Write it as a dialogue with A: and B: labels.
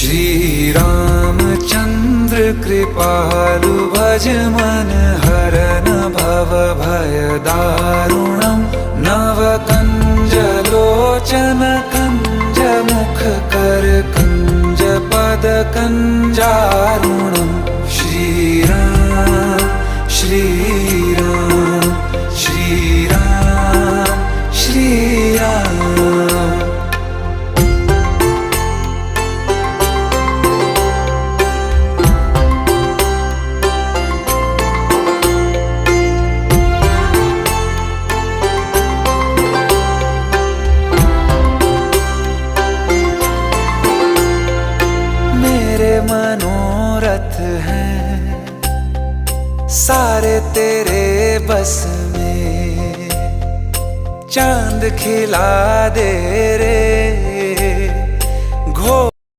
A: श्री रामचंद्र कृपालु भज मन हरन भव भय दारुणम नव कंज लोचन कंज मुख कर कंज पद कंजारुणम श्री राम श्री राम श्री राम श्री राम। मेरे मनोरथ हैं सारे तेरे बस में, चांद खिला दे रे